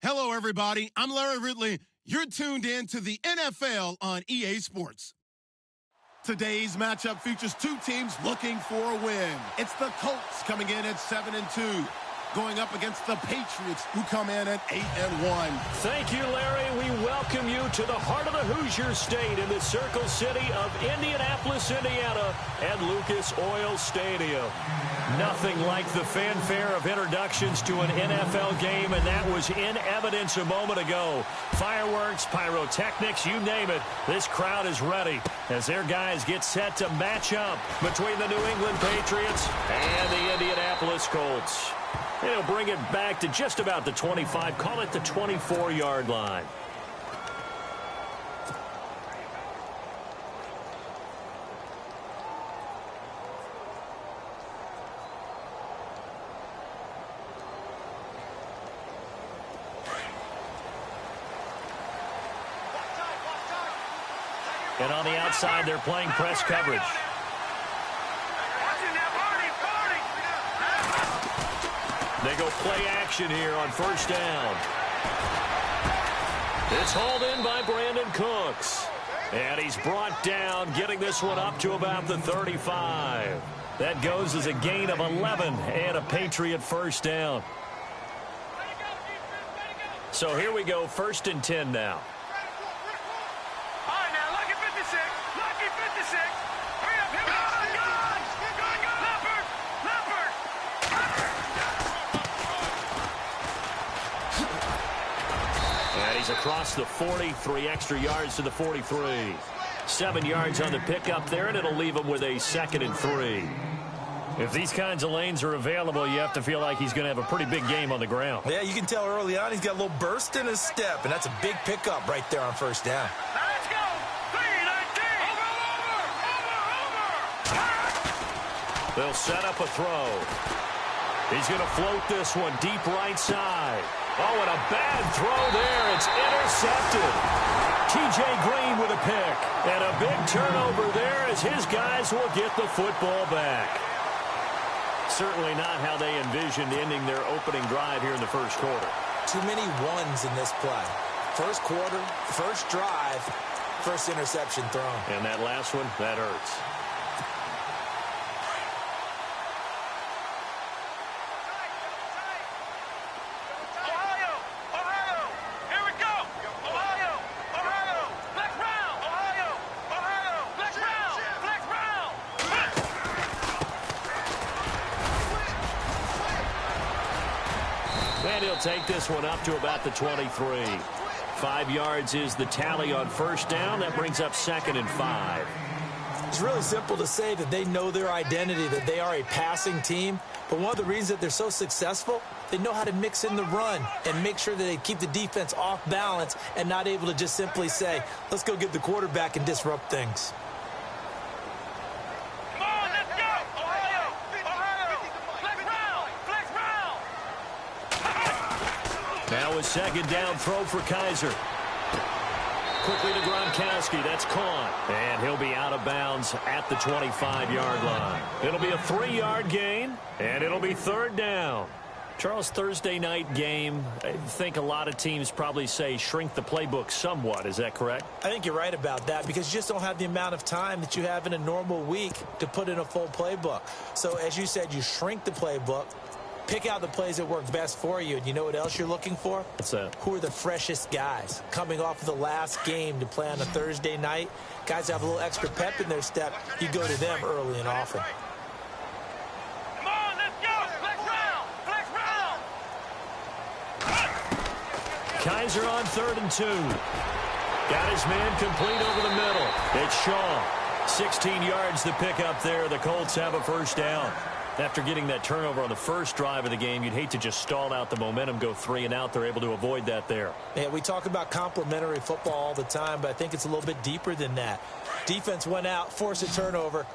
Hello, everybody. I'm Larry Ridley. You're tuned in to the NFL on EA Sports. Today's matchup features two teams looking for a win. It's the Colts coming in at 7-2, going up against the Patriots, who come in at 8-1. Thank you, Larry. We welcome you to the heart of the Hoosier State in the Circle City of Indianapolis, Indiana, at Lucas Oil Stadium. Nothing like the fanfare of introductions to an NFL game, and that was in evidence a moment ago. Fireworks, pyrotechnics, you name it. This crowd is ready as their guys get set to match up between the New England Patriots and the Indianapolis Colts. They'll bring it back to just about the 25, call it the 24-yard line. And on the outside, they're playing press coverage. They go play action here on first down. It's hauled in by Brandon Cooks. And he's brought down, getting this one up to about the 35. That goes as a gain of 11 and a Patriot first down. So here we go, 1st and 10 now. Across the 40, 3 extra yards to the 43. 7 yards on the pickup there, and it'll leave him with a 2nd and 3. If these kinds of lanes are available, you have to feel like he's going to have a pretty big game on the ground. Yeah, you can tell early on he's got a little burst in his step, and that's a big pickup right there on first down. Now let's go. 3-19. Over. They'll set up a throw. He's going to float this one deep right side. Oh, and a bad throw there. It's intercepted. T.J. Green with a pick. And a big turnover there as his guys will get the football back. Certainly not how they envisioned ending their opening drive here in the first quarter. Too many ones in this play. First quarter, first drive, first interception thrown. And that last one, that hurts. Take this one up to about the 23. 5 yards is the tally on first down. That brings up 2nd and 5. It's really simple to say that they know their identity, that they are a passing team. But one of the reasons that they're so successful, they know how to mix in the run and make sure that they keep the defense off balance and not able to just simply say, let's go get the quarterback and disrupt things. Now a 2nd down throw for Kaiser. Quickly to Gronkowski. That's caught. And he'll be out of bounds at the 25-yard line. It'll be a 3-yard gain, and it'll be 3rd down. Charles, Thursday night game, I think a lot of teams probably say shrink the playbook somewhat. Is that correct? I think you're right about that because you just don't have the amount of time that you have in a normal week to put in a full playbook. So, as you said, you shrink the playbook. Pick out the plays that work best for you. And you know what else you're looking for? What's that? Who are the freshest guys coming off of the last game to play on a Thursday night? Guys that have a little extra pep in their step. You go to them early and often. Come on, let's go. Flex round. Flex round. Kaiser on 3rd and 2. Got his man complete over the middle. It's Shaw. 16 yards the pickup there. The Colts have a first down. After getting that turnover on the first drive of the game, you'd hate to just stall out the momentum, go 3 and out. They're able to avoid that there. Yeah, we talk about complementary football all the time, but I think it's a little bit deeper than that. Defense went out, forced a turnover,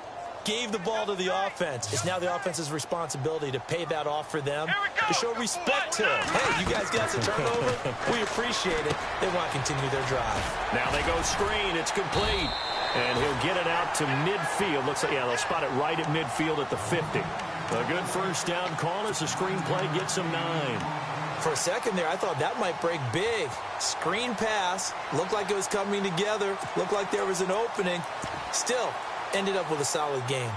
gave the ball to the offense. It's now the offense's responsibility to pay that off for them, to show respect to them. Hey, you guys got the turnover. We appreciate it. They want to continue their drive. Now they go screen. It's complete. And he'll get it out to midfield. Looks like, yeah, they'll spot it right at midfield at the 50. A good first down call as the screenplay gets him 9. For a second there, I thought that might break big. Screen pass. Looked like it was coming together. Looked like there was an opening. Still, ended up with a solid game.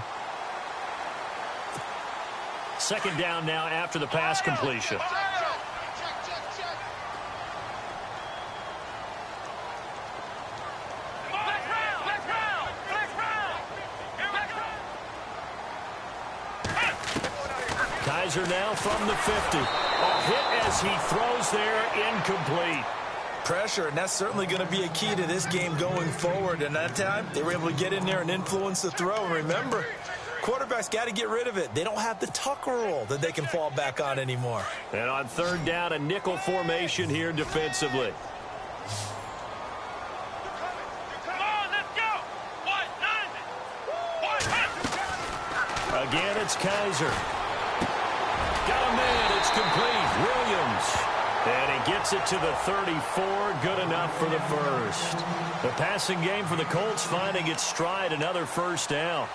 Second down now after the pass completion. Kaiser now from the 50. A hit as he throws there, incomplete. Pressure, and that's certainly going to be a key to this game going forward. And that time, they were able to get in there and influence the throw. And remember, quarterbacks got to get rid of it. They don't have the tuck rule that they can fall back on anymore. And on third down, a nickel formation here defensively. Come on, let's go. Again, it's Kaiser. Got a man. It's complete. Williams. And he gets it to the 34. Good enough for the first. The passing game for the Colts finding its stride. Another first down.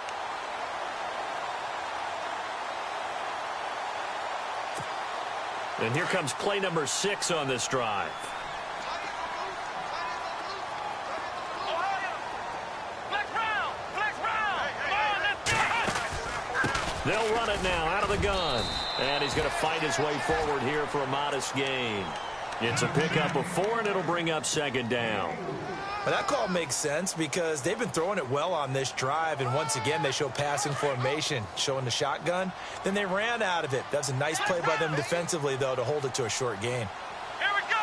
And here comes play number 6 on this drive. They'll run it now out of the gun. And he's going to fight his way forward here for a modest gain. It's a pickup of 4, and it'll bring up second down. Well, that call makes sense because they've been throwing it well on this drive, and once again they show passing formation, showing the shotgun. Then they ran out of it. That's a nice play by them defensively, though, to hold it to a short gain. Here we go.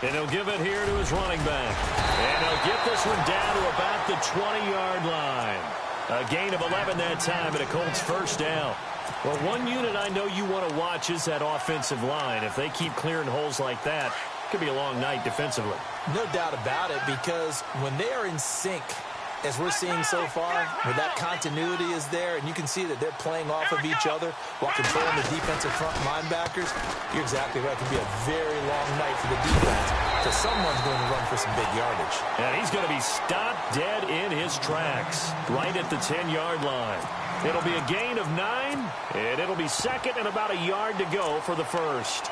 And he'll give it here to his running back. And he'll get this one down to about the 20-yard line. A gain of 11 that time, and a Colts first down. Well, one unit I know you want to watch is that offensive line. If they keep clearing holes like that, it could be a long night defensively. No doubt about it, because when they are in sync, as we're seeing so far, where that continuity is there, and you can see that they're playing off of each other while controlling the defensive front linebackers, you're exactly right. It can be a very long night for the defense, because someone's going to run for some big yardage. And he's going to be stopped dead in his tracks, right at the 10-yard line. It'll be a gain of 9, and it'll be second and about a yard to go for the first.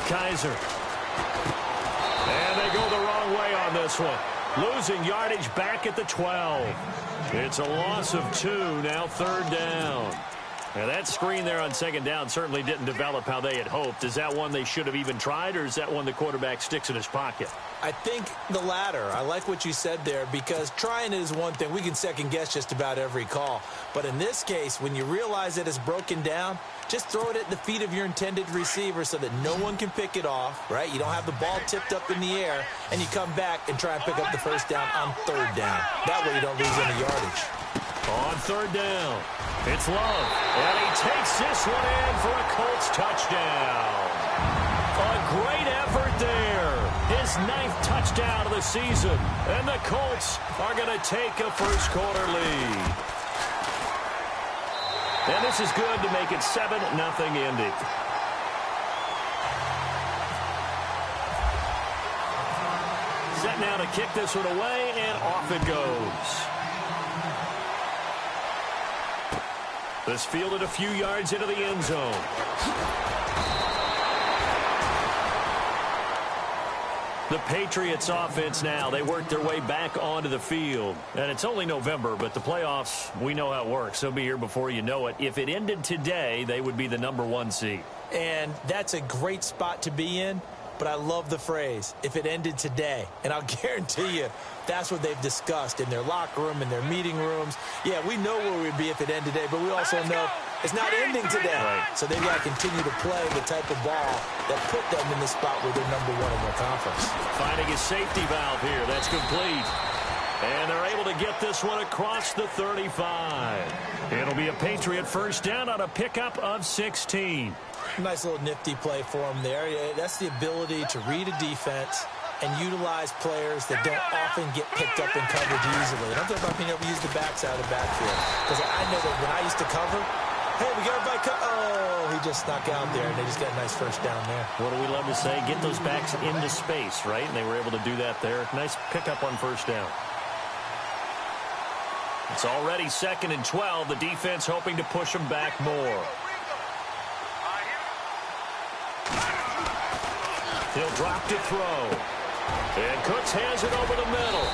Kaiser. And they go the wrong way on this one. Losing yardage back at the 12. It's a loss of 2, now third down. Now that screen there on second down certainly didn't develop how they had hoped. Is that one they should have even tried, or is that one the quarterback sticks in his pocket? I think the latter. I like what you said there, because trying it is one thing. We can second guess just about every call. But in this case, when you realize that it's broken down, just throw it at the feet of your intended receiver so that no one can pick it off, right? You don't have the ball tipped up in the air, and you come back and try and pick up the first down on third down. That way you don't lose any yardage. On third down, it's Love. And he takes this one in for a Colts touchdown. A great effort there. His 9th touchdown of the season. And the Colts are going to take a first-quarter lead. And this is good to make it 7-0 Indy. Set now to kick this one away, and off it goes. This fielded a few yards into the end zone. The Patriots offense now, they work their way back onto the field. And it's only November, but the playoffs, we know how it works. They'll be here before you know it. If it ended today, they would be the #1 seed. And that's a great spot to be in. But I love the phrase, if it ended today. And I'll guarantee you, that's what they've discussed in their locker room, in their meeting rooms. Yeah, we know where we'd be if it ended today, but we also know it's not ending today. Right. So they've got to continue to play the type of ball that put them in the spot where they're #1 in their conference. Finding a safety valve here. That's complete. And they're able to get this one across the 35. It'll be a Patriot first down on a pickup of 16. Nice little nifty play for him there. That's the ability to read a defense and utilize players that don't often get picked up in coverage easily. And I'm talking about being able to use the backside of the backfield. Because I know that when I used to cover, hey, we got everybody oh, he just snuck out there, and they just got a nice first down there. What do we love to say? Get those backs into space, right? And they were able to do that there. Nice pickup on first down. It's already 2nd and 12. The defense hoping to push them back more. He'll drop to throw. And Cooks has it over the middle.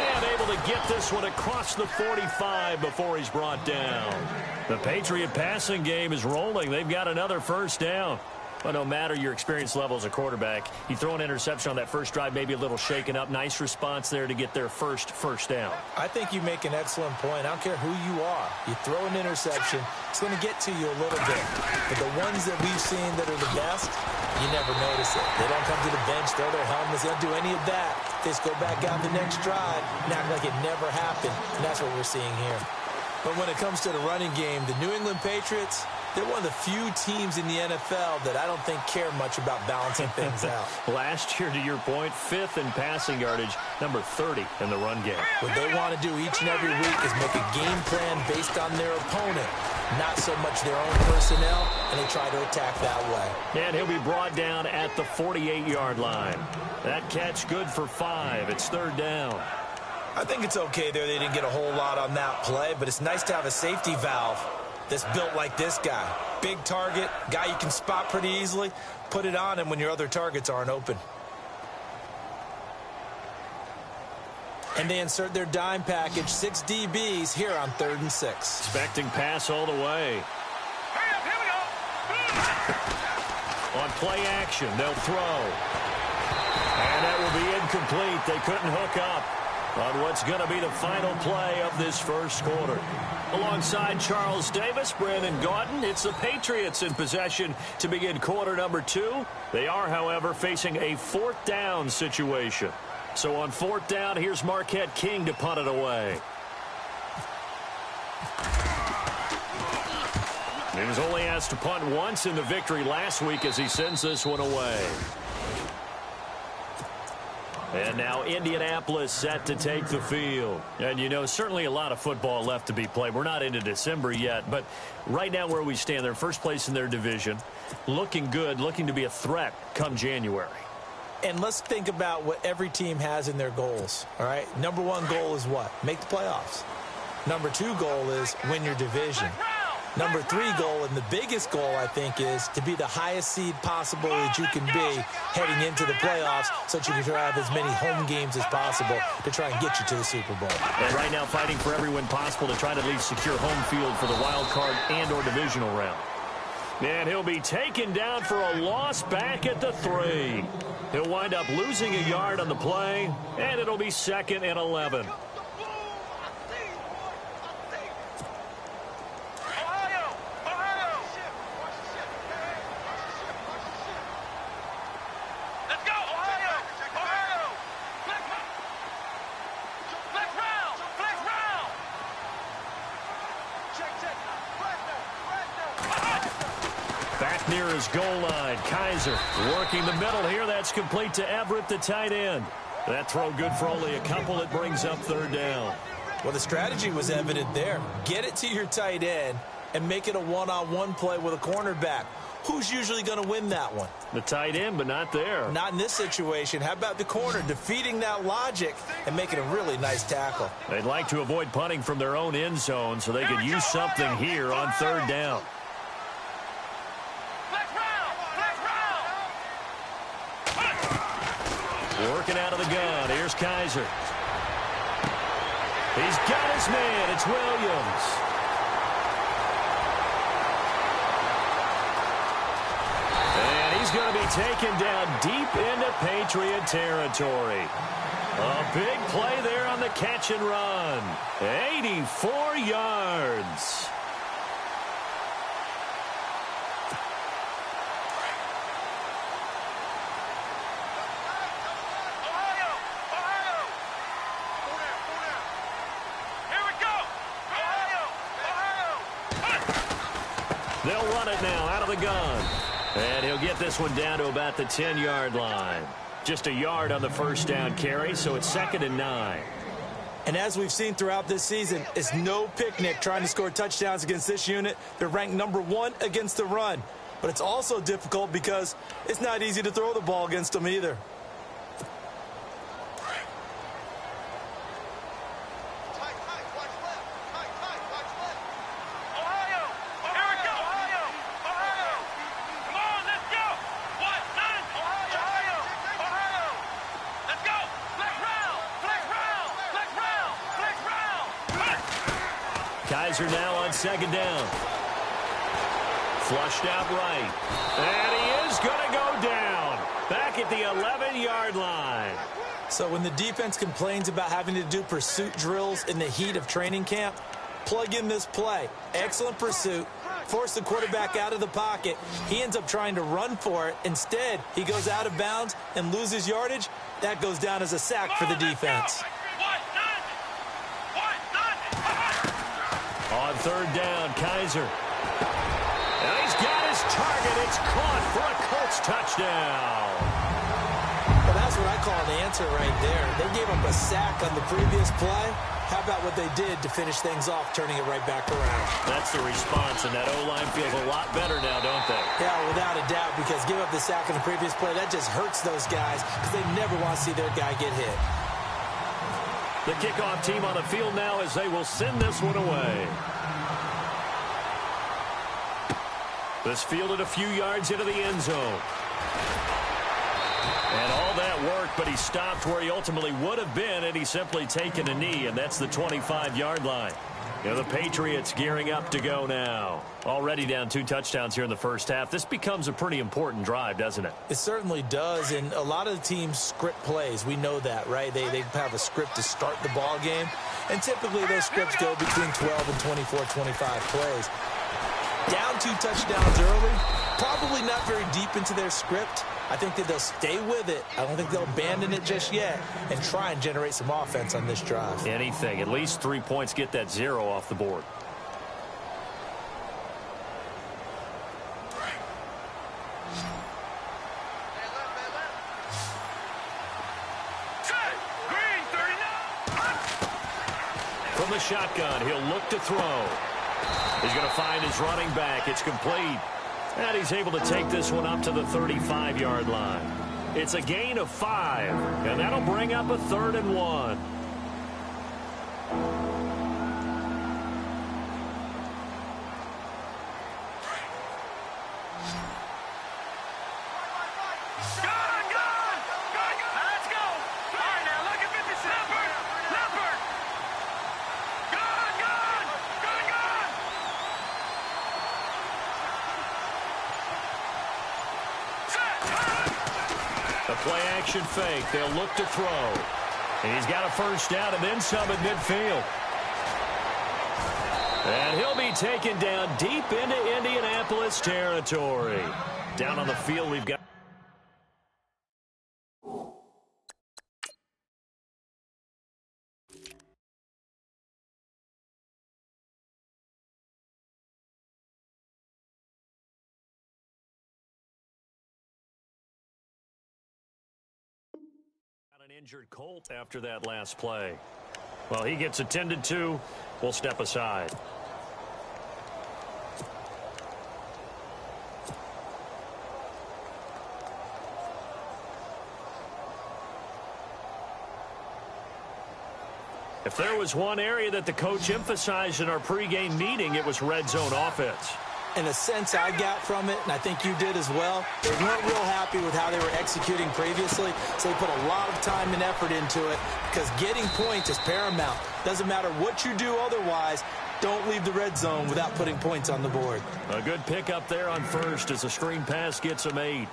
And able to get this one across the 45 before he's brought down. The Patriot passing game is rolling. They've got another first down. But no matter your experience level as a quarterback, you throw an interception on that first drive, maybe a little shaken up. Nice response there to get their first down. I think you make an excellent point. I don't care who you are. You throw an interception, it's going to get to you a little bit. But the ones that we've seen that are the best, you never notice it. They don't come to the bench, throw their helmets. They don't do any of that. They just go back out the next drive and act like it never happened. And that's what we're seeing here. But when it comes to the running game, the New England Patriots, they're one of the few teams in the NFL that I don't think care much about balancing things out. Last year, to your point, 5th in passing yardage, number 30 in the run game. What they want to do each and every week is make a game plan based on their opponent, not so much their own personnel, and they try to attack that way. And he'll be brought down at the 48-yard line. That catch good for 5. It's 3rd down. I think it's okay there. They didn't get a whole lot on that play, but it's nice to have a safety valve that's built like this guy. Big target, guy you can spot pretty easily. Put it on him when your other targets aren't open. And they insert their dime package, 6 DBs here on 3rd and 6. Expecting pass all the way. Here we go. On play action, they'll throw. And that will be incomplete. They couldn't hook up on what's going to be the final play of this first quarter. Alongside Charles Davis, Brandon Gaudin, it's the Patriots in possession to begin quarter number 2. They are, however, facing a 4th down situation. So on 4th down, here's Marquette King to punt it away. He was only asked to punt once in the victory last week as he sends this one away. And now Indianapolis set to take the field. And, you know, certainly a lot of football left to be played. We're not into December yet, but right now where we stand, they're first place in their division. Looking good, looking to be a threat come January. And let's think about what every team has in their goals, all right? Number 1 goal is what? Make the playoffs. Number 2 goal is win your division. Number 3 goal, and the biggest goal, I think, is to be the highest seed possible that you can be heading into the playoffs so that you can have as many home games as possible to try and get you to the Super Bowl. And right now fighting for every win possible to try to at least secure home field for the wild card and or divisional round. And he'll be taken down for a loss back at the 3. He'll wind up losing a yard on the play, and it'll be 2nd and 11. Back near his goal line, Kaiser working the middle here. That's complete to Everett, the tight end. That throw good for only a couple. It brings up 3rd down. Well, the strategy was evident there. Get it to your tight end and make it a one-on-one play with a cornerback. Who's usually going to win that one? The tight end, but not there. Not in this situation. How about the corner defeating that logic and making a really nice tackle? They'd like to avoid punting from their own end zone so they could use something here on 3rd down. Working out of the gun. Here's Kaiser. He's got his man. It's Williams. And he's going to be taken down deep into Patriot territory. A big play there on the catch and run. 84 yards. They'll run it now out of the gun. And he'll get this one down to about the 10-yard line. Just a yard on the first down carry, so it's 2nd and 9. And as we've seen throughout this season, it's no picnic trying to score touchdowns against this unit. They're ranked #1 against the run. But it's also difficult because it's not easy to throw the ball against them either. Kaiser now on 2nd down. Flushed out right. And he is going to go down. Back at the 11-yard line. So when the defense complains about having to do pursuit drills in the heat of training camp, plug in this play. Excellent pursuit. Force the quarterback out of the pocket. He ends up trying to run for it. Instead, he goes out of bounds and loses yardage. That goes down as a sack for the defense. On 3rd down, Kaiser. And he's got his target. It's caught for a Colts touchdown. Well, that's what I call an answer right there. They gave up a sack on the previous play. How about what they did to finish things off, turning it right back around? That's the response, and that O-line feels a lot better now, don't they? Yeah, without a doubt, because give up the sack on the previous play, that just hurts those guys because they never want to see their guy get hit. The kickoff team on the field now as they will send this one away. This fielded a few yards into the end zone. And all that work, but he stopped where he ultimately would have been had he simply taken a knee, and that's the 25-yard line. The Patriots gearing up to go now. Already down 2 touchdowns here in the first half. This becomes a pretty important drive, doesn't it? It certainly does, and a lot of the teams script plays. We know that, right? They have a script to start the ball game, and typically those scripts go between 12 and 24, 25 plays. Down 2 touchdowns early, probably not very deep into their script. I think that they'll stay with it. I don't think they'll abandon it just yet and try and generate some offense on this drive. Anything. At least 3 points, get that 0 off the board. From the shotgun, he'll look to throw. He's going to find his running back. It's complete. And he's able to take this one up to the 35-yard line. It's a gain of 5, and that'll bring up a 3rd and 1. Play-action fake. They'll look to throw. And he's got a first down and then some at midfield. And he'll be taken down deep into Indianapolis territory. Down on the field, we've got... an injured Colt after that last play. Well, he gets attended to. We'll step aside. If there was one area that the coach emphasized in our pregame meeting, it was red zone offense. In a sense I got from it, and I think you did as well, they weren't real happy with how they were executing previously, so they put a lot of time and effort into it because getting points is paramount. Doesn't matter what you do otherwise, don't leave the red zone without putting points on the board. A good pickup there on first as the screen pass gets him 8.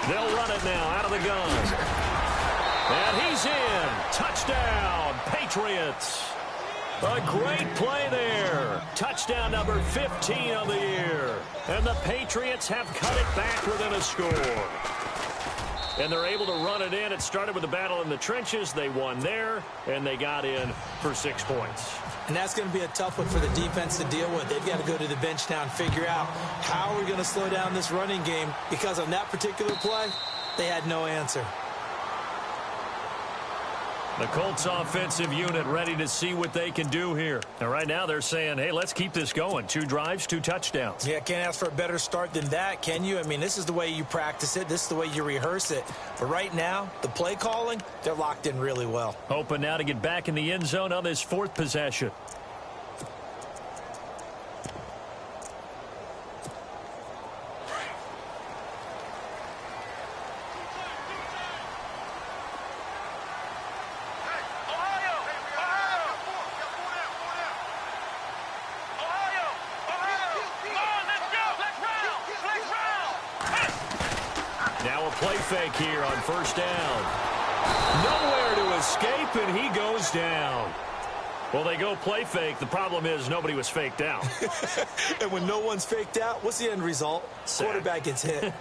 They'll run it now out of the gun. And he's in. Touchdown, Patriots. A great play there. Touchdown number 15 on the year. And the Patriots have cut it back within a score. And they're able to run it in. It started with a battle in the trenches. They won there, and they got in for 6 points. And that's going to be a tough one for the defense to deal with. They've got to go to the bench now and figure out how we're going to slow down this running game, because on that particular play, they had no answer. The Colts offensive unit ready to see what they can do here. And right now they're saying, hey, let's keep this going. 2 drives, 2 touchdowns. Yeah, can't ask for a better start than that, can you? I mean, this is the way you practice it. This is the way you rehearse it. But right now, the play calling, they're locked in really well. Hoping now to get back in the end zone on this 4th possession. Play fake here on first down. Nowhere to escape, and he goes down. Well, they go play fake. The problem is nobody was faked out. And when no one's faked out, what's the end result? Sack. Quarterback gets hit.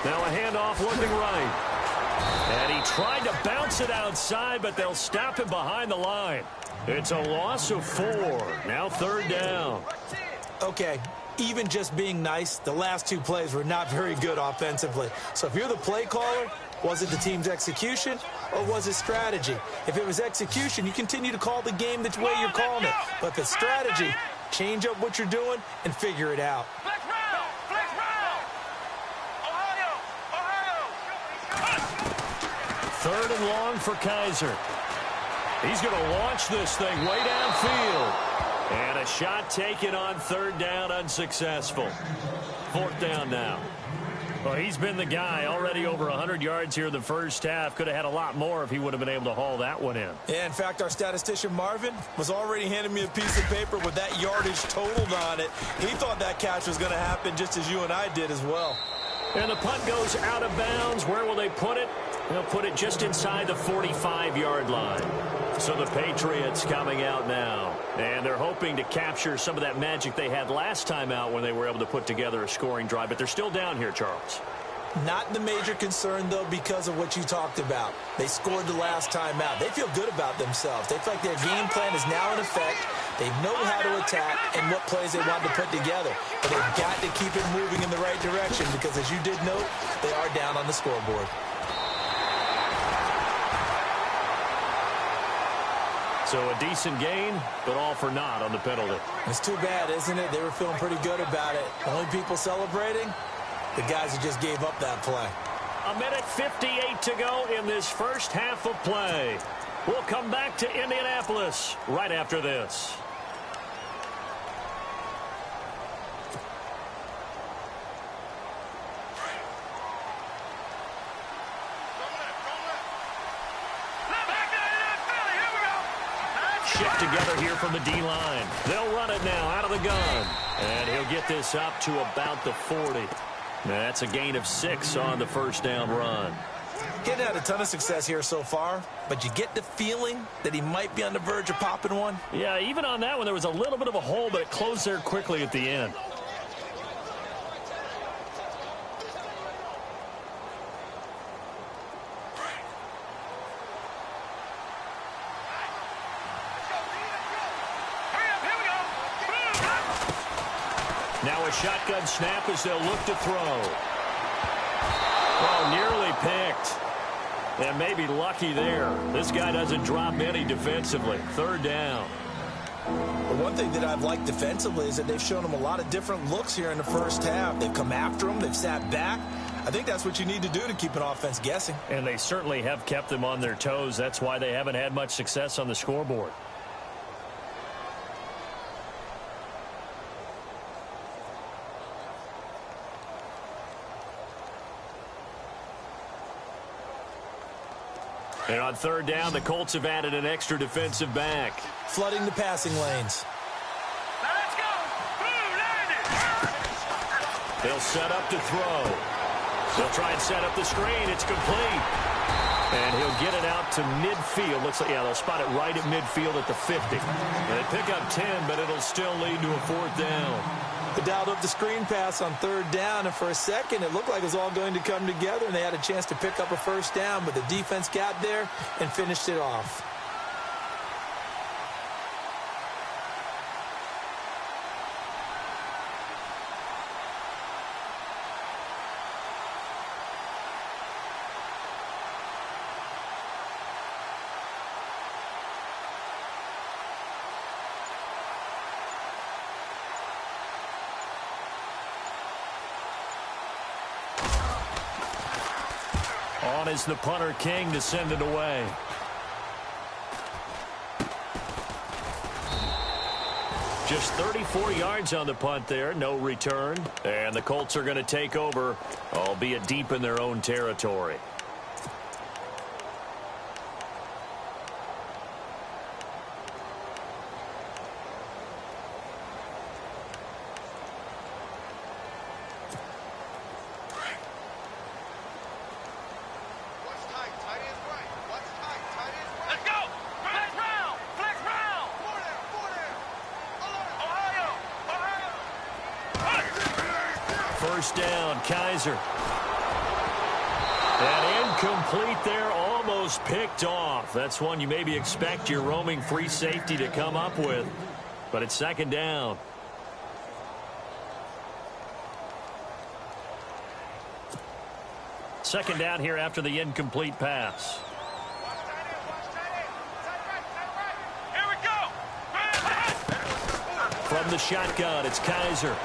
Now a handoff looking right. And he tried to bounce it outside, but they'll stop him behind the line. It's a loss of 4. Now 3rd down. Okay, even just being nice, the last 2 plays were not very good offensively. So if you're the play caller, was it the team's execution or was it strategy? If it was execution, you continue to call the game the way you're calling it. But if it's strategy, change up what you're doing and figure it out. Third and long for Kaiser. He's going to launch this thing way downfield. And a shot taken on 3rd down, unsuccessful. 4th down now. Well, he's been the guy. Already over 100 yards here in the first half. Could have had a lot more if he would have been able to haul that one in. Yeah, in fact, our statistician Marvin was already handing me a piece of paper with that yardage totaled on it. He thought that catch was going to happen just as you and I did as well. And the punt goes out of bounds. Where will they put it? They'll put it just inside the 45-yard line. So the Patriots coming out now. And they're hoping to capture some of that magic they had last time out when they were able to put together a scoring drive. But they're still down here, Charles. Not the major concern, though, because of what you talked about. They scored the last time out. They feel good about themselves. They feel like their game plan is now in effect. They know how to attack and what plays they want to put together. But they've got to keep it moving in the right direction because, as you did note, they are down on the scoreboard. So a decent gain, but all for naught on the penalty. It's too bad, isn't it? They were feeling pretty good about it. The only people celebrating, the guys who just gave up that play. 1:58 to go in this first half of play. We'll come back to Indianapolis right after this. Shift together here from the D-line. They'll run it now out of the gun. And he'll get this up to about the 40. That's a gain of 6 on the first down run. Getting had a ton of success here so far, but you get the feeling that he might be on the verge of popping one. Yeah, even on that one, there was a little bit of a hole, but it closed there quickly at the end. Now a shotgun snap as they'll look to throw. Oh, nearly picked. And maybe lucky there. This guy doesn't drop any defensively. 3rd down. But one thing that I've liked defensively is that they've shown him a lot of different looks here in the first half. They've come after him. They've sat back. I think that's what you need to do to keep an offense guessing. And they certainly have kept them on their toes. That's why they haven't had much success on the scoreboard. And on third down, the Colts have added an extra defensive back. Flooding the passing lanes. Now let's go. Boom, landed. They'll set up to throw. They'll try and set up the screen. It's complete. And he'll get it out to midfield. Looks like, yeah, they'll spot it right at midfield at the 50. They pick up 10, but it'll still lead to a fourth down. They dialed up the screen pass on third down, and for a second it looked like it was all going to come together, and they had a chance to pick up a first down, but the defense got there and finished it off. On is the punter King to send it away. Just 34 yards on the punt there, no return. And the Colts are going to take over, albeit deep in their own territory. First down, Kaiser. And incomplete there, almost picked off. That's one you maybe expect your roaming free safety to come up with. But it's second down. Second down here after the incomplete pass. Here we go. From the shotgun, it's Kaiser.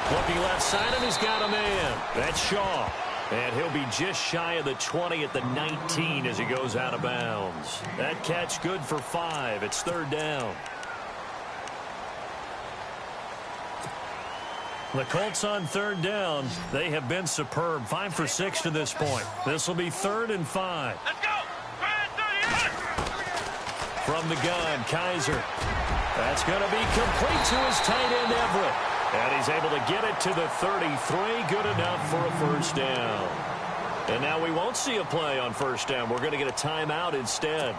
Looking left side, and he's got a man. That's Shaw. And he'll be just shy of the 20 at the 19 as he goes out of bounds. That catch good for 5. It's third down. The Colts on third down. They have been superb. 5 for 6 to this point. This will be 3rd and 5. Let's go. From the gun, Kaiser. That's going to be complete to his tight end, Everett. And he's able to get it to the 33. Good enough for a first down. And now we won't see a play on first down. We're going to get a timeout instead,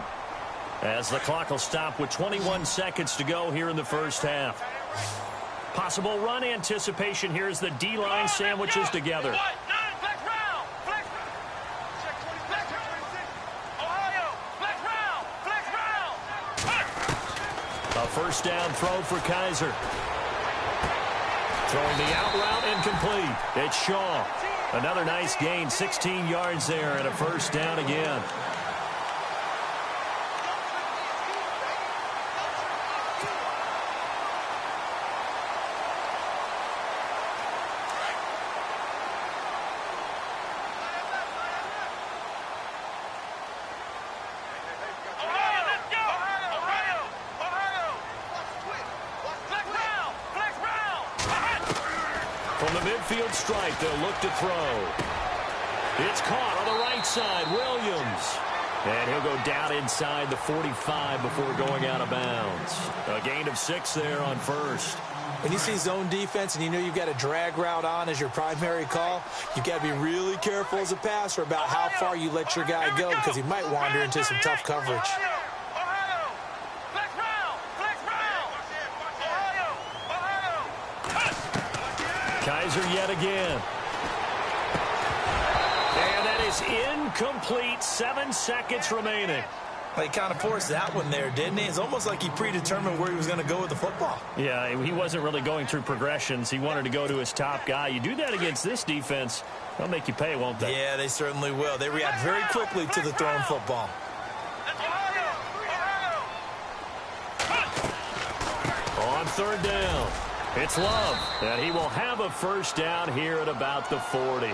as the clock will stop with 21 seconds to go here in the first half. Possible run anticipation here as the D-line sandwiches together. A first down throw for Kaiser. Throwing the out route incomplete. It's Shaw. Another nice gain, 16 yards there, and a first down again. From the midfield stripe, they'll look to throw. It's caught on the right side, Williams. And he'll go down inside the 45 before going out of bounds. A gain of 6 there on first. When you see zone defense and you know you've got a drag route on as your primary call, you've got to be really careful as a passer about how far you let your guy go, because he might wander into some tough coverage. Kaiser yet again. And that is incomplete. 7 seconds remaining. Well, he kind of forced that one there, didn't he? It's almost like he predetermined where he was going to go with the football. Yeah, he wasn't really going through progressions. He wanted to go to his top guy. You do that against this defense, they'll make you pay, won't they? Yeah, they certainly will. They react very quickly to the thrown football. On third down, it's Love, and he will have a first down here at about the 40.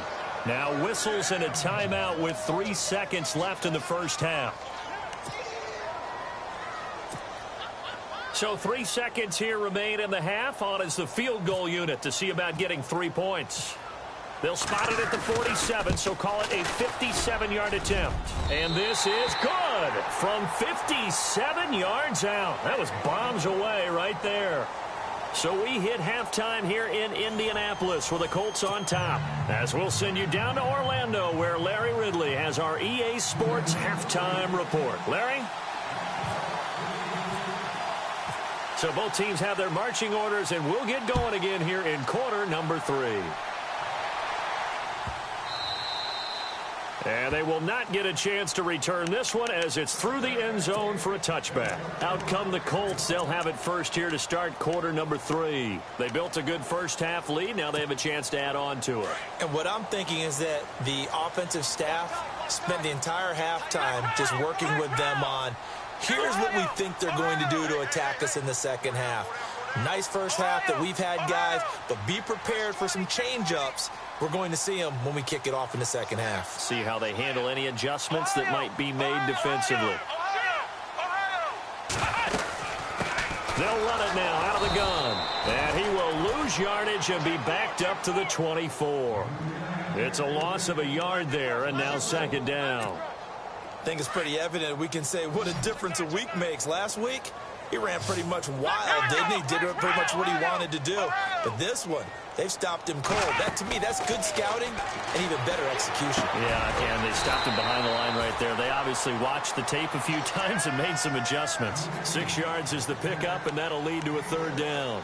Now whistles and a timeout with 3 seconds left in the first half. So 3 seconds here remain in the half. On is the field goal unit to see about getting 3 points. They'll spot it at the 47, so call it a 57-yard attempt. And this is good from 57 yards out. That was bombs away right there. So we hit halftime here in Indianapolis with the Colts on top. As we'll send you down to Orlando, where Larry Ridley has our EA Sports halftime report. Larry? So both teams have their marching orders, and we'll get going again here in quarter number 3. And they will not get a chance to return this one as it's through the end zone for a touchback. Out come the Colts. They'll have it first here to start quarter number 3. They built a good first-half lead. Now they have a chance to add on to it. And what I'm thinking is that the offensive staff spent the entire halftime just working with them on, here's what we think they're going to do to attack us in the second half. Nice first half that we've had, guys, but be prepared for some change-ups. We're going to see them when we kick it off in the second half. See how they handle any adjustments that might be made defensively. They'll run it now out of the gun. And he will lose yardage and be backed up to the 24. It's a loss of a yard there, and now second down. I think it's pretty evident we can say what a difference a week makes. Last week, he ran pretty much wild, didn't he? Did pretty much what he wanted to do. But this one, they've stopped him cold. That, to me, that's good scouting and even better execution. Yeah, and they stopped him behind the line right there. They obviously watched the tape a few times and made some adjustments. 6 yards is the pickup, and that'll lead to a third down.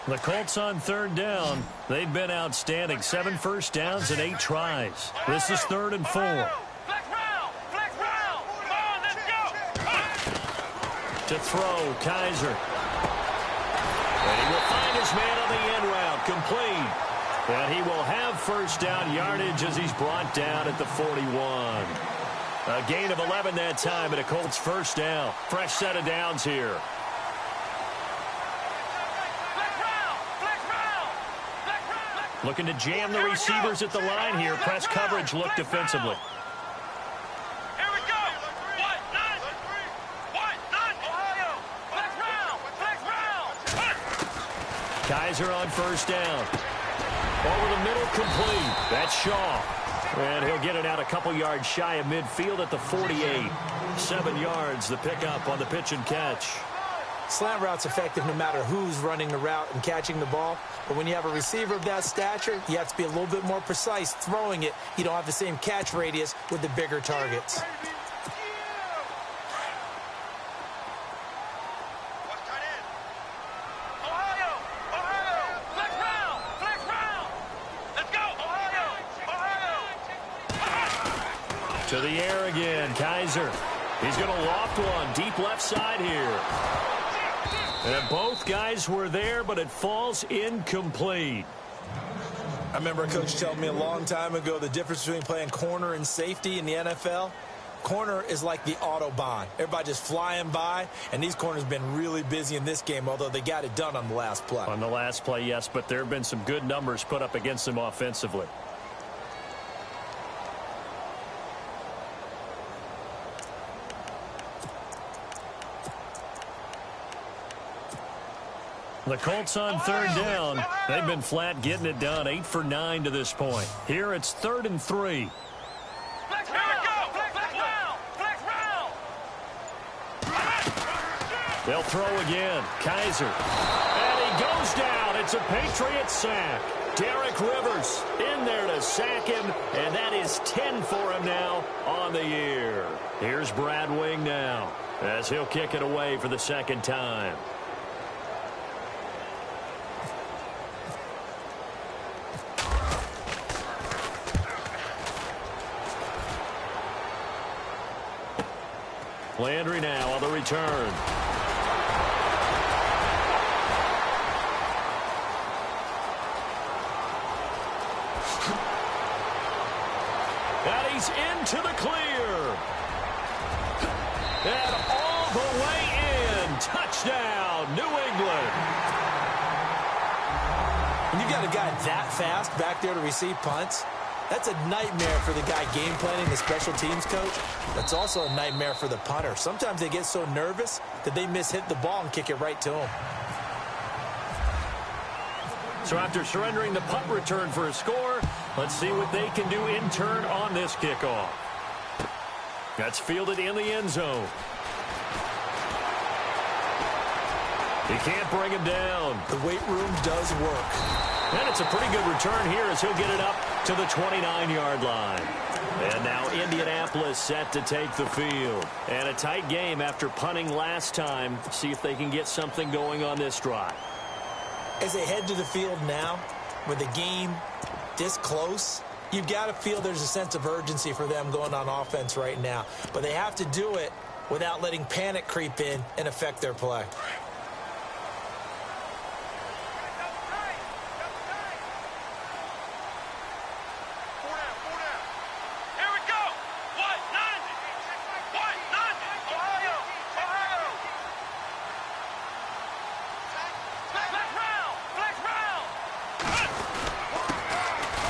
The Colts on third down. They've been outstanding. 7 first downs and 8 tries. This is 3rd and 4. To throw, Kaiser. And he will find his man on the end route, complete. And he will have first down yardage as he's brought down at the 41. A gain of 11 that time, and a Colts first down. Fresh set of downs here. Looking to jam the receivers at the line here. Press coverage look defensively. Here we go. Ohio. Flex round. Kaiser on first down. Over the middle, complete. That's Shaw. And he'll get it out a couple yards shy of midfield at the 48. 7 yards, the pickup on the pitch and catch. Slant route's effective no matter who's running the route and catching the ball. But when you have a receiver of that stature, you have to be a little bit more precise throwing it. You don't have the same catch radius with the bigger targets. Ohio. Flex round. Let's go, Ohio. To the air again, Kaiser. He's going to loft one deep left side here. And both guys were there, but it falls incomplete. I remember a coach telling me a long time ago the difference between playing corner and safety in the NFL. Corner is like the Autobahn. Everybody just flying by, and these corners have been really busy in this game, although they got it done on the last play. On the last play, yes, but there have been some good numbers put up against them offensively. The Colts on third down. They've been flat getting it done. 8 for 9 to this point. Here it's 3rd and 3. Flex round. Flex round. They'll throw again. Kaiser. And he goes down. It's a Patriot sack. Derek Rivers in there to sack him, and that is 10 for him now on the year. Here's Brad Wing now as he'll kick it away for the second time. Landry now on the return. And he's into the clear. And all the way in. Touchdown, New England. When you got a guy that fast back there to receive punts, That's a nightmare for the guy game planning, the special teams coach. That's also a nightmare for the punter. Sometimes they get so nervous that they mishit the ball and kick it right to him. So after surrendering the punt return for a score, let's see what they can do in turn on this kickoff. That's fielded in the end zone. He can't bring him down. The weight room does work. And it's a pretty good return here as he'll get it up to the 29-yard line. And now Indianapolis set to take the field. And a tight game after punting last time. See if they can get something going on this drive. As they head to the field now, with the game this close, you've got to feel there's a sense of urgency for them going on offense right now. But they have to do it without letting panic creep in and affect their play.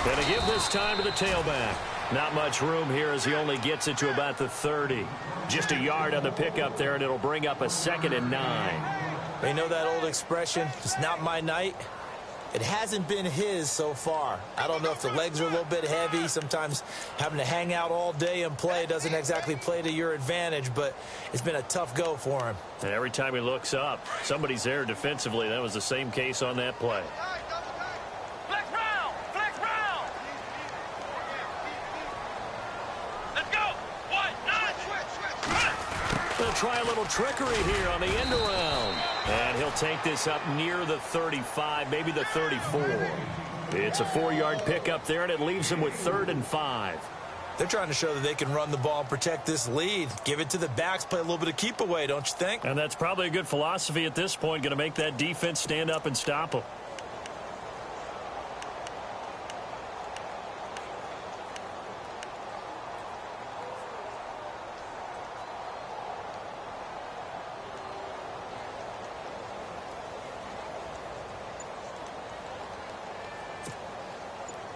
And to give this time to the tailback. Not much room here as he only gets it to about the 30. Just a yard on the pickup there, and it'll bring up a 2nd and 9. They know that old expression, it's not my night. It hasn't been his so far. I don't know if the legs are a little bit heavy. Sometimes having to hang out all day and play doesn't exactly play to your advantage, but it's been a tough go for him. And every time he looks up, somebody's there defensively. That was the same case on that play. They'll try a little trickery here on the end around. And he'll take this up near the 35, maybe the 34. It's a 4-yard pickup there, and it leaves him with 3rd and 5. They're trying to show that they can run the ball and protect this lead. Give it to the backs, play a little bit of keep away, don't you think? And that's probably a good philosophy at this point, going to make that defense stand up and stop them.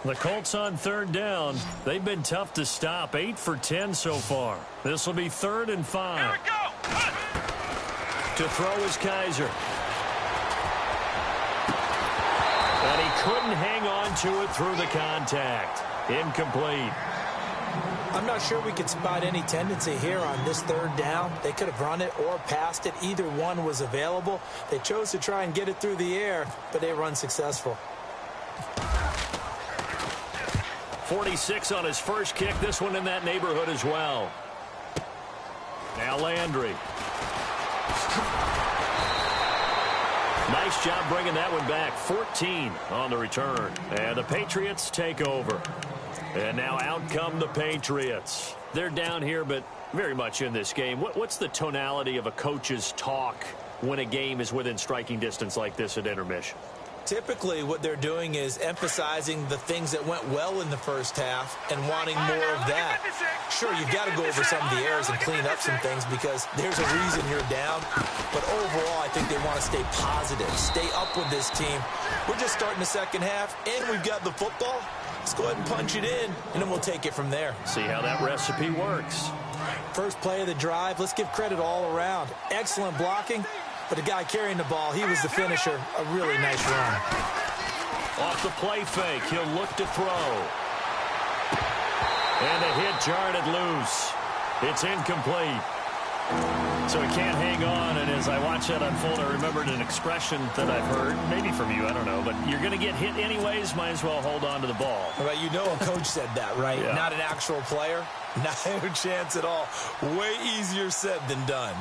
The Colts on 3rd down. They've been tough to stop. 8 for 10 so far. This will be 3rd and 5. Here we go. To throw is Kaiser. And he couldn't hang on to it through the contact. Incomplete. I'm not sure we could spot any tendency here on this 3rd down. They could have run it or passed it. Either one was available. They chose to try and get it through the air, but they were unsuccessful. 46 on his first kick. This one in that neighborhood as well. Now Landry. Nice job bringing that one back. 14 on the return. And the Patriots take over. And now out come the Patriots. They're down here, but very much in this game. What's the tonality of a coach's talk when a game is within striking distance like this at intermission? Typically, what they're doing is emphasizing the things that went well in the first half and wanting more of that. Sure, you've got to go over some of the errors and clean up some things because there's a reason you're down. But overall, I think they want to stay positive, stay up with this team. We're just starting the second half, and we've got the football. Let's go ahead and punch it in, and then we'll take it from there. See how that recipe works. First play of the drive, let's give credit all around. Excellent blocking. But the guy carrying the ball, he was the finisher. A really nice run. Off the play fake, he'll look to throw. And the hit jarred it loose. It's incomplete. So he can't hang on, and as I watch that unfold, I remembered an expression that I've heard, maybe from you, I don't know, but you're going to get hit anyways, might as well hold on to the ball. Well, you know a coach said that, right? Yeah. Not an actual player. No chance at all. Way easier said than done.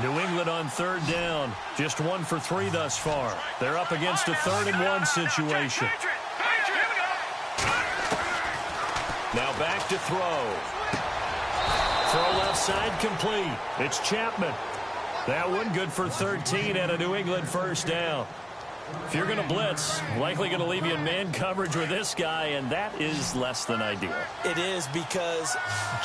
New England on 3rd down. Just 1 for 3 thus far. They're up against a 3rd and 1 situation. Now back to throw. Throw left side complete. It's Chapman. That one good for 13 and a New England first down. If you're going to blitz, likely going to leave you in man coverage with this guy, and that is less than ideal. It is because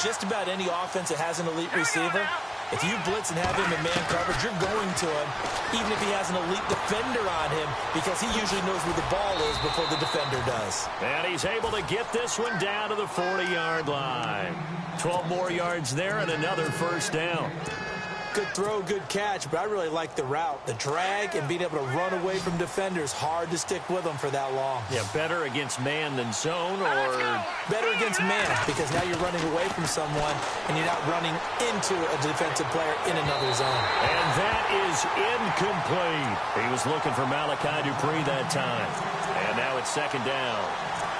just about any offense that has an elite receiver, If you blitz and have him in man coverage, you're going to him, even if he has an elite defender on him, because he usually knows where the ball is before the defender does. And he's able to get this one down to the 40-yard line. 12 more yards there and another first down. Good throw, good catch, but I really like the route. The drag and being able to run away from defenders, hard to stick with them for that long. Yeah, better against man than zone, or better against man, because now you're running away from someone and you're not running into a defensive player in another zone. And that is incomplete. He was looking for Malachi Dupree that time. And now it's second down.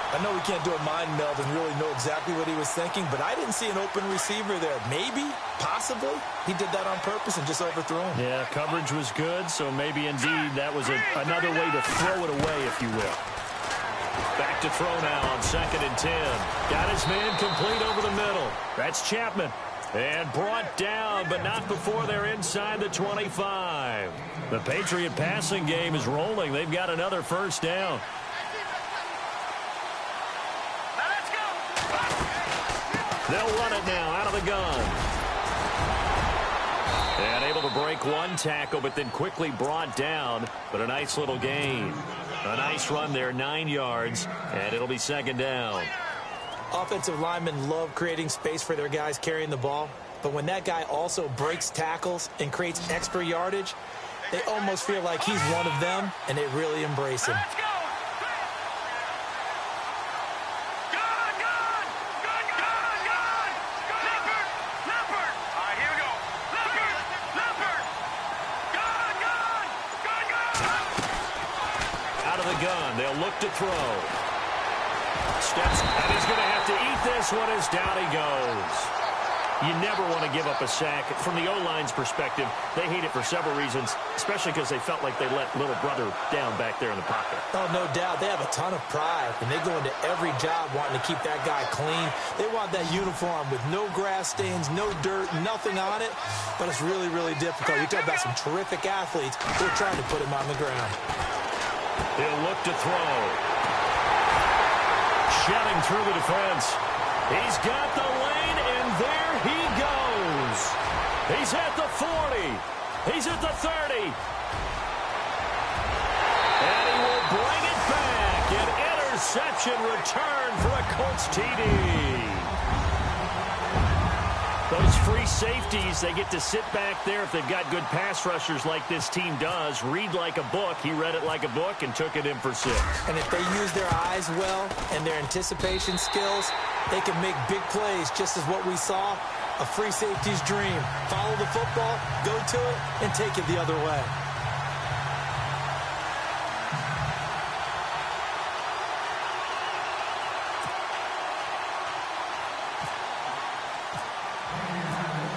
I know we can't do a mind meld and really know exactly what he was thinking, but I didn't see an open receiver there. Maybe, possibly, he did that on purpose and just overthrew him. Yeah, coverage was good, so maybe indeed that was another way to throw it away, if you will. Back to throw now on 2nd and 10. Got his man complete over the middle. That's Chapman. And brought down, but not before they're inside the 25. The Patriot passing game is rolling. They've got another first down. They'll run it now out of the gun. And able to break one tackle, but then quickly brought down. But a nice little gain. A nice run there, 9 yards, and it'll be second down. Offensive linemen love creating space for their guys carrying the ball. But when that guy also breaks tackles and creates extra yardage, they almost feel like he's one of them, and they really embrace him. They'll look to throw. Steps, and he's going to have to eat this one as down he goes. You never want to give up a sack. From the O-line's perspective, they hate it for several reasons, especially because they felt like they let little brother down back there in the pocket. Oh, no doubt. They have a ton of pride, and they go into every job wanting to keep that guy clean. They want that uniform with no grass stains, no dirt, nothing on it, but it's really, really difficult. You're talking about some terrific athletes who are trying to put him on the ground. He'll look to throw. Shedding through the defense. He's got the lane, and there he goes. He's at the 40. He's at the 30. And he will bring it back. An interception return for a Colts TD. Those free safeties, they get to sit back there if they've got good pass rushers like this team does. Read like a book. He read it like a book and took it in for 6. And if they use their eyes well and their anticipation skills, they can make big plays, just as what we saw, a free safety's dream. Follow the football, go to it, and take it the other way.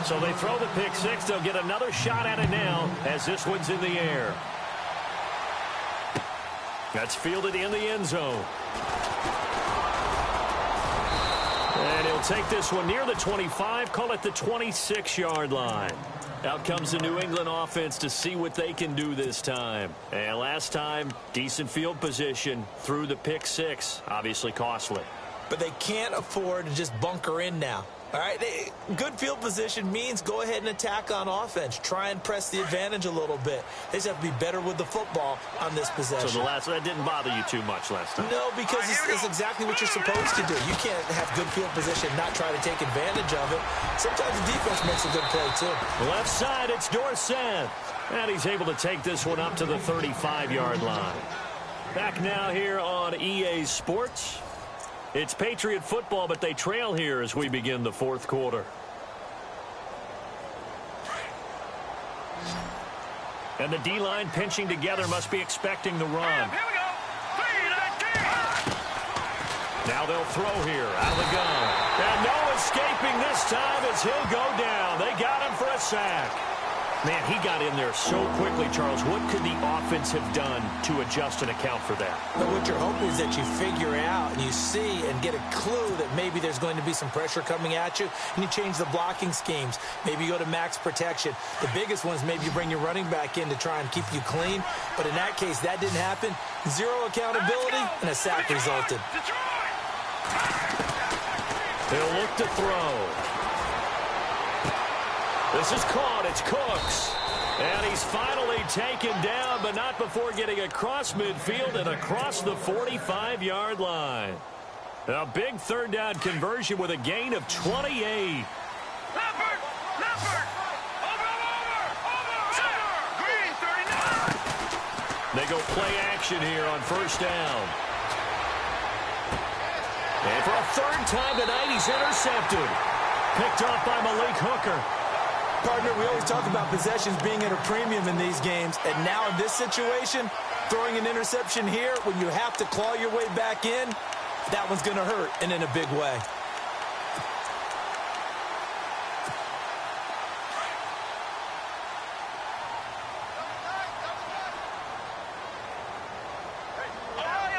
So they throw the pick 6. They'll get another shot at it now as this one's in the air. That's fielded in the end zone. And he'll take this one near the 25, call it the 26-yard line. Out comes the New England offense to see what they can do this time. And last time, decent field position through the pick 6, obviously costly. But they can't afford to just bunker in now. All right, good field position means go ahead and attack on offense. Try and press the advantage a little bit. They just have to be better with the football on this possession. So that didn't bother you too much last time? No, because it's exactly what you're supposed to do. You can't have good field position and not try to take advantage of it. Sometimes the defense makes a good play, too. Left side, it's Dorsett. And he's able to take this one up to the 35-yard line. Back now here on EA Sports. It's Patriot football, but they trail here as we begin the 4th quarter. And the D-line pinching together, must be expecting the run. Here we go. 3-19. Now they'll throw here out of the gun. And no escaping this time as he'll go down. They got him for a sack. Man, he got in there so quickly, Charles. What could the offense have done to adjust and account for that? But what you're hoping is that you figure out and you see and get a clue that maybe there's going to be some pressure coming at you, and you change the blocking schemes. Maybe you go to max protection. The biggest one is maybe you bring your running back in to try and keep you clean. But in that case, that didn't happen. Zero accountability, and a sack resulted. He'll look to throw. This is caught. It's Cooks. And he's finally taken down, but not before getting across midfield and across the 45-yard line. A big third down conversion with a gain of 28. They go play action here on first down. And for a third time tonight, he's intercepted. Picked off by Malik Hooker. Partner, we always talk about possessions being at a premium in these games, and now in this situation, throwing an interception here when you have to claw your way back in, that one's going to hurt, and in a big way.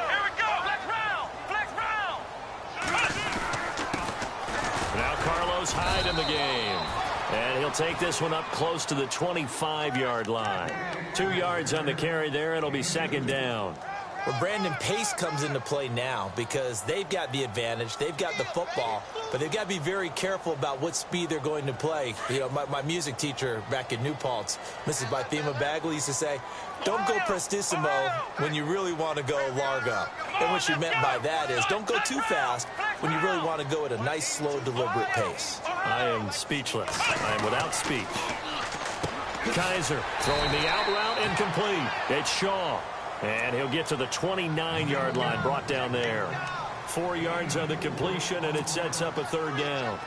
Here we go. Flex round. Flex round. Now Carlos Hyde in the game. And he'll take this one up close to the 25-yard line. 2 yards on the carry there. It'll be second down. Well, Brandon, pace comes into play now because they've got the advantage. They've got the football, but they've got to be very careful about what speed they're going to play. You know, my music teacher back in New Paltz, Mrs. Bythema Bagley, used to say, don't go prestissimo when you really want to go largo. And what she meant by that is don't go too fast when you really want to go at a nice, slow, deliberate pace. I am speechless. I am without speech. Kaiser throwing the out route incomplete. It's Shaw. And he'll get to the 29-yard line, brought down there. 4 yards on the completion, and it sets up a third down.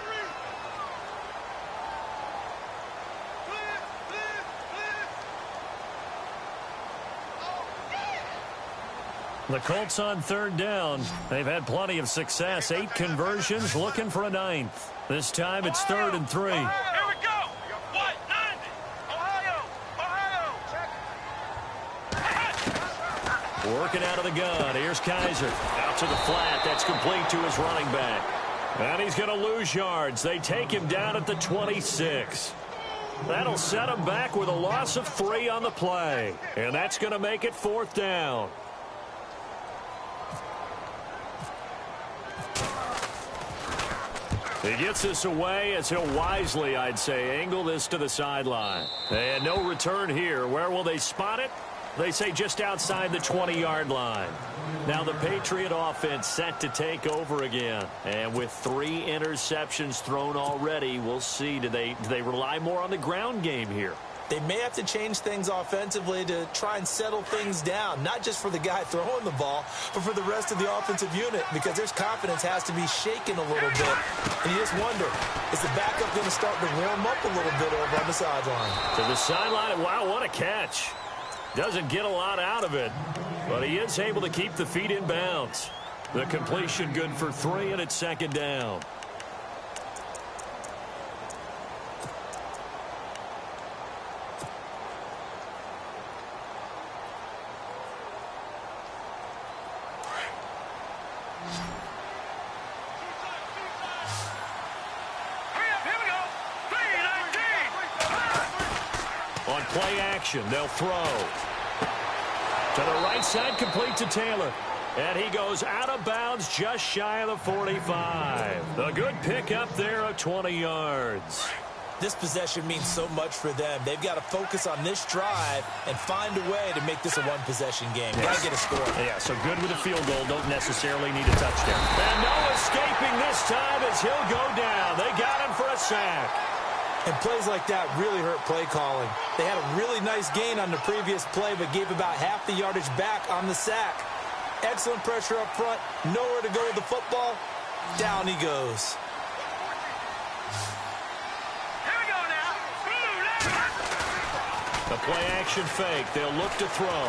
The Colts on third down. They've had plenty of success. 8 conversions, looking for a 9th. This time it's 3rd and 3. Here we go. What? 90. Ohio. Working out of the gun. Here's Kaiser. Out to the flat. That's complete to his running back. And he's going to lose yards. They take him down at the 26. That'll set him back with a loss of 3 on the play. And that's going to make it 4th down. He gets this away as he'll wisely, I'd say, angle this to the sideline. And no return here. Where will they spot it? They say just outside the 20-yard line. Now the Patriot offense set to take over again. And with 3 interceptions thrown already, we'll see. Do they rely more on the ground game here? They may have to change things offensively to try and settle things down, not just for the guy throwing the ball, but for the rest of the offensive unit, because their confidence has to be shaken a little bit. And you just wonder, is the backup going to start to warm up a little bit over on the sideline? To the sideline, wow, what a catch. Doesn't get a lot out of it, but he is able to keep the feet in bounds. The completion good for 3, and it's second down. On play action, they'll throw. To the right side, complete to Taylor. And he goes out of bounds just shy of the 45. A good pickup there of 20 yards. This possession means so much for them. They've got to focus on this drive and find a way to make this a one-possession game. Yes. Got to get a score. Yeah, so good with a field goal. Don't necessarily need a touchdown. And no escaping this time as he'll go down. They got him for a sack. And plays like that really hurt play calling. They had a really nice gain on the previous play, but gave about half the yardage back on the sack. Excellent pressure up front. Nowhere to go with the football. Down he goes. Here we go now. A play action fake. They'll look to throw.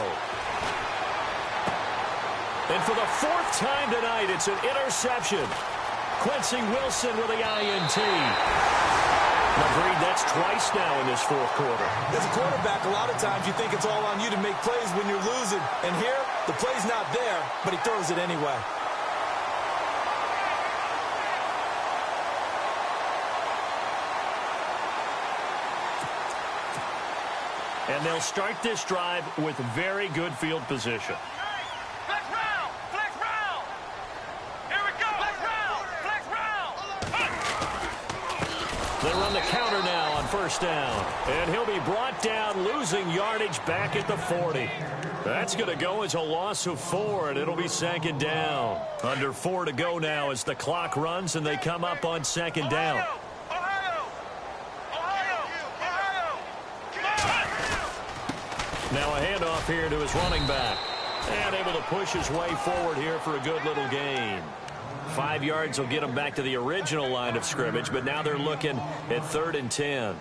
And for the 4th time tonight, it's an interception. Quincy Wilson with the INT. Agreed, that's twice now in this 4th quarter. As a quarterback, a lot of times you think it's all on you to make plays when you're losing. And here, the play's not there, but he throws it anyway. And they'll start this drive with very good field position. Flex round. Flex round. Here we go. Flex round. Flex round. They run the counter now on first down. And he'll be brought down, losing yardage back at the 40. That's going to go as a loss of 4, and it'll be second down. Under 4 to go now as the clock runs, and they come up on second down. Now a handoff here to his running back. And able to push his way forward here for a good little gain. 5 yards will get him back to the original line of scrimmage, but now they're looking at 3rd and 10.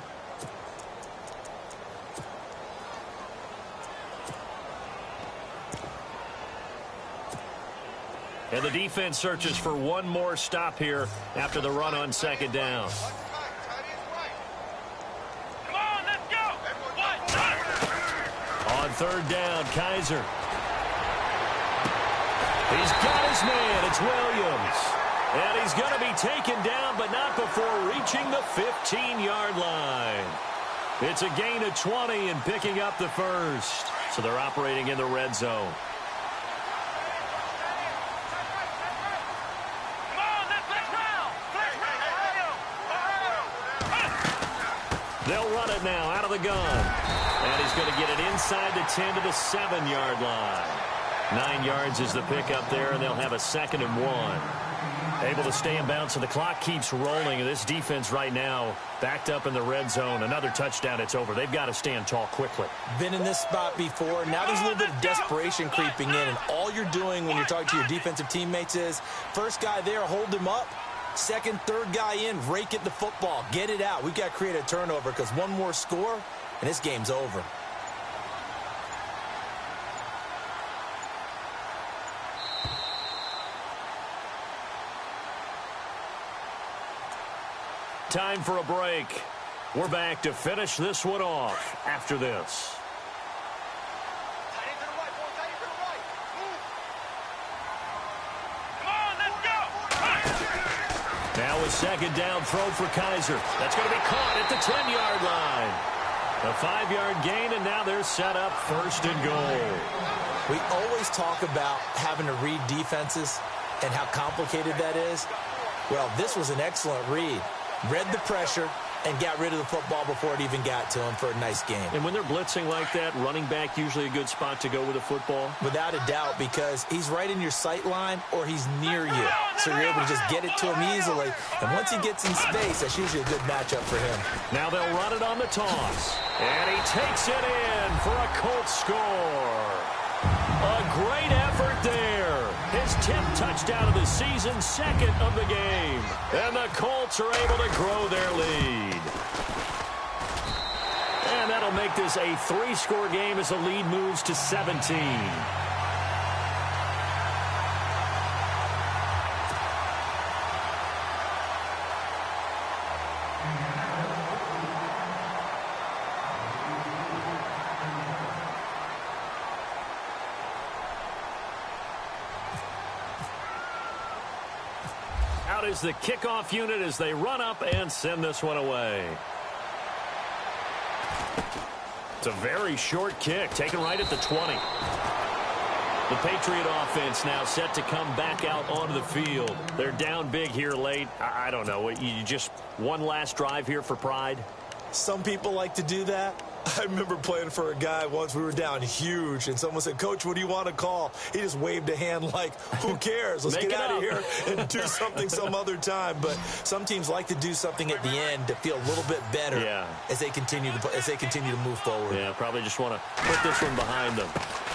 And the defense searches for one more stop here after the run on second down. Come on, let's go. On 3rd down, Kaiser. He's got his man. It's Williams. And he's going to be taken down, but not before reaching the 15-yard line. It's a gain of 20 and picking up the first. So they're operating in the red zone. They'll run it now out of the gun. And he's going to get it inside the 10 to the 7-yard line. 9 yards is the pickup there, and they'll have a 2nd and 1. Able to stay in bounds, so the clock keeps rolling. And this defense right now backed up in the red zone. Another touchdown, it's over. They've got to stand tall quickly. Been in this spot before. Now there's a little bit of desperation creeping in. And all you're doing when you're talking to your defensive teammates is, first guy there, hold him up. Second, third guy in, rake at the football. Get it out. We've got to create a turnover because one more score, and this game's over. Time for a break. We're back to finish this one off after this. Now a second down throw for Kaiser. That's going to be caught at the 10-yard line. A 5-yard gain, and now they're set up 1st and goal. We always talk about having to read defenses and how complicated that is. Well, this was an excellent read. Read the pressure and got rid of the football before it even got to him for a nice game. And when they're blitzing like that, running back usually a good spot to go with a football? Without a doubt, because he's right in your sight line or he's near you. So you're able to just get it to him easily. And once he gets in space, that's usually a good matchup for him. Now they'll run it on the toss. And he takes it in for a Colts score. A great effort there. His 10th touchdown of the season, 2nd of the game. And the Colts are able to grow their lead. And that'll make this a 3-score game as the lead moves to 17. Out is the kickoff unit as they run up and send this one away. It's a very short kick, taken right at the 20. The Patriot offense now set to come back out onto the field. They're down big here late. I don't know. You just one last drive here for pride? Some people like to do that. I remember playing for a guy once. We were down huge, and someone said, "Coach, what do you want to call?" He just waved a hand like, who cares? Let's get out of here and do something some other time. But some teams like to do something at the end to feel a little bit better as they continue to move forward. Yeah, probably just want to put this one behind them.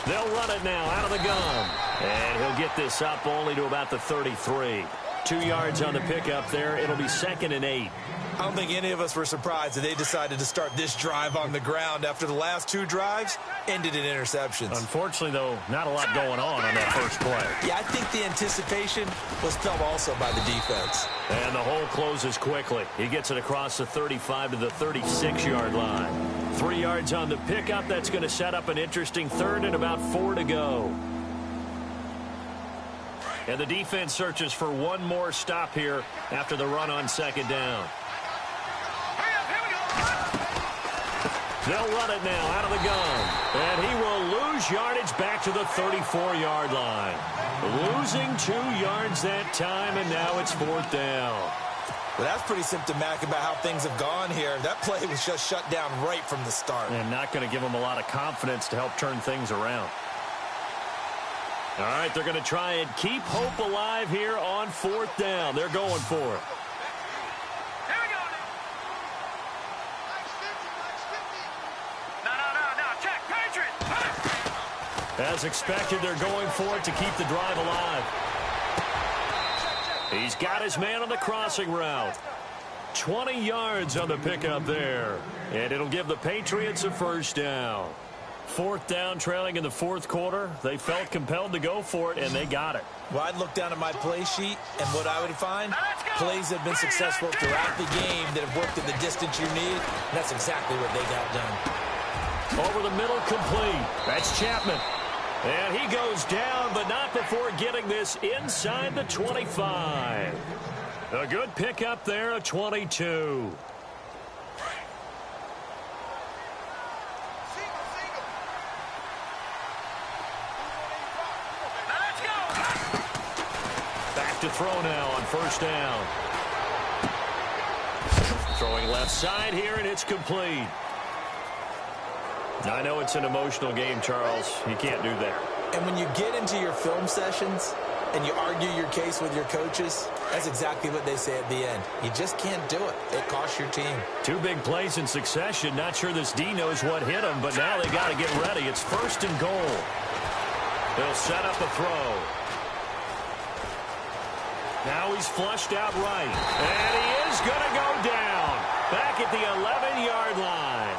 They'll run it now out of the gun. And he'll get this up only to about the 33. 2 yards on the pickup there. It'll be 2nd and 8. I don't think any of us were surprised that they decided to start this drive on the ground after the last 2 drives ended in interceptions. Unfortunately, though, not a lot going on that first play. Yeah, I think the anticipation was felt also by the defense. And the hole closes quickly. He gets it across the 35 to the 36-yard line. 3 yards on the pickup. That's going to set up an interesting 3rd and about 4 to go. And the defense searches for one more stop here after the run on second down. They'll run it now out of the gun. And he will lose yardage back to the 34-yard line. Losing 2 yards that time, and now it's 4th down. Well, that's pretty symptomatic about how things have gone here. That play was just shut down right from the start. And not going to give them a lot of confidence to help turn things around. All right, they're going to try and keep hope alive here on 4th down. They're going for it. Here we go. No. Check. Patriots. As expected, they're going for it to keep the drive alive. He's got his man on the crossing route. 20 yards on the pickup there. And it'll give the Patriots a 1st down. 4th down, trailing in the 4th quarter. They felt compelled to go for it, and they got it. Well, I'd look down at my play sheet, and what I would find, plays have been successful throughout the game that have worked in the distance you need. And that's exactly what they got done. Over the middle, complete. That's Chapman. And he goes down, but not before getting this inside the 25. A good pickup there, a 22. Back to throw now on 1st down. Throwing left side here, and it's complete. I know it's an emotional game, Charles. You can't do that. And when you get into your film sessions and you argue your case with your coaches, that's exactly what they say at the end. You just can't do it. It costs your team. 2 big plays in succession. Not sure this D knows what hit him, but now they got to get ready. It's 1st and goal. They'll set up a throw. Now he's flushed out right. And he is going to go down. Back at the 11-yard line.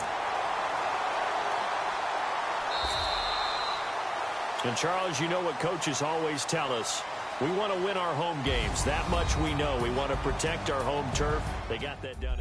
And, Charles, you know what coaches always tell us. We want to win our home games. That much we know. We want to protect our home turf. They got that done.